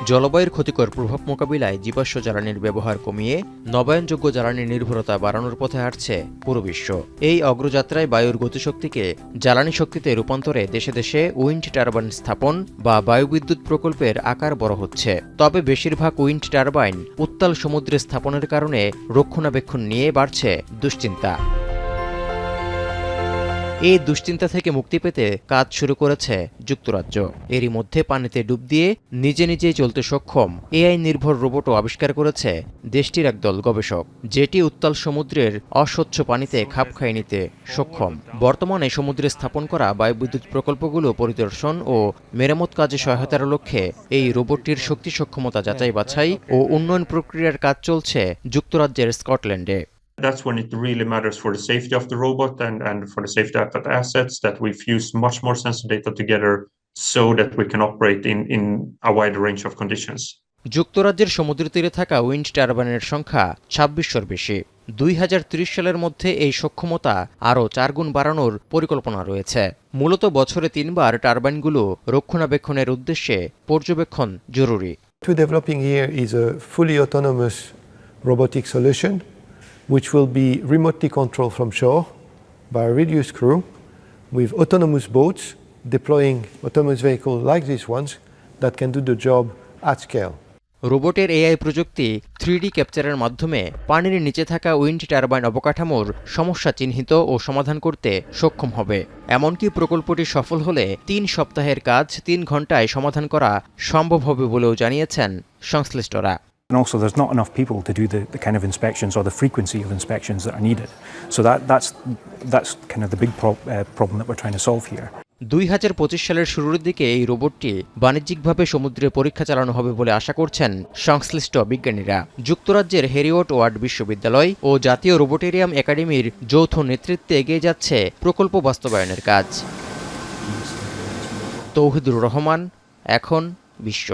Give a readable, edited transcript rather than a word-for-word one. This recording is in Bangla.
জলবায়ুর ক্ষতিকর প্রভাব মোকাবিলায় জীবাশ্ম জ্বালানির ব্যবহার কমিয়ে নবায়নযোগ্য জ্বালানির নির্ভরতা বাড়ানোর পথে হাঁটছে পুরো বিশ্ব। এই অগ্রযাত্রায় বায়ুর গতিশক্তিকে জ্বালানি শক্তিতে রূপান্তরে দেশে দেশে উইন্ড টারবাইন স্থাপন বা বায়ুবিদ্যুৎ প্রকল্পের আকার বড় হচ্ছে। তবে বেশিরভাগ উইন্ড টারবাইন উত্তাল সমুদ্রে স্থাপনের কারণে রক্ষণাবেক্ষণ নিয়ে বাড়ছে দুশ্চিন্তা। এই দুশ্চিন্তা থেকে মুক্তি পেতে কাজ শুরু করেছে যুক্তরাজ্য। এরই মধ্যে পানিতে ডুব দিয়ে নিজে নিজেই চলতে সক্ষম এআই নির্ভর রোবটও আবিষ্কার করেছে দেশটির একদল গবেষক, যেটি উত্তাল সমুদ্রের অস্বচ্ছ পানিতে খাপ খাইয়ে নিতে সক্ষম। বর্তমানে সমুদ্রে স্থাপন করা বায়ুবিদ্যুৎ প্রকল্পগুলো পরিদর্শন ও মেরামত কাজে সহায়তার লক্ষ্যে এই রোবটটির শক্তি সক্ষমতা যাচাই বাছাই ও উন্নয়ন প্রক্রিয়ার কাজ চলছে যুক্তরাজ্যের স্কটল্যান্ডে। That's when it really matters for the safety of the robot and for the safety of the assets that we fuse much more sensor data together so that we can operate in a wide range of conditions. যুক্তরাজ্যের সমুদ্র তীরে থাকা উইন্ড টারবাইনের সংখ্যা ২৬০০-র বেশি। ২০৩০ সালের মধ্যে এই সক্ষমতা আরও ৪ গুণ বাড়ানোর পরিকল্পনা রয়েছে। মূলত বছরে ৩ বার টারবাইনগুলো রক্ষণাবেক্ষণের উদ্দেশ্যে পর্যবেক্ষণ জরুরি। What we're developing here is a fully autonomous robotic solution which will be remotely controlled from shore by a reduced crew with autonomous boats deploying autonomous vehicles like these ones that can do the job at scale. রোবটের এআই প্রযুক্তি 3D ক্যাপচারের মাধ্যমে পানির নিচে থাকা উইন্ড টারবাইন অবকাঠামোর সমস্যা চিহ্নিত ও সমাধান করতে সক্ষম হবে। এমনকি প্রকল্পটি সফল হলে ৩ সপ্তাহের কাজ ৩ ঘন্টায় সমাধান করা সম্ভব হবে বলেও জানিয়েছেন সংশ্লিষ্টরা। And also there's not enough people to do the kind of inspections or the frequency of inspections that are needed. So that's kind of the big problem that we're trying to solve here. ২০২৫ সালের শুরুর দিকে এই রোবটটি বাণিজ্যিকভাবে সমুদ্রে পরীক্ষা চালানো হবে বলে আশা করছেন সংশ্লিষ্ট বিজ্ঞানীরা। যুক্তরাজ্যের হেরিওট ওয়ার্ড বিশ্ববিদ্যালয় ও জাতীয় রোবোটেরিয়াম একাডেমির যৌথ নেতৃত্বে এগিয়ে যাচ্ছে প্রকল্প বাস্তবায়নের কাজ। তৌহিদুর রহমান, এখন বিশ্ব।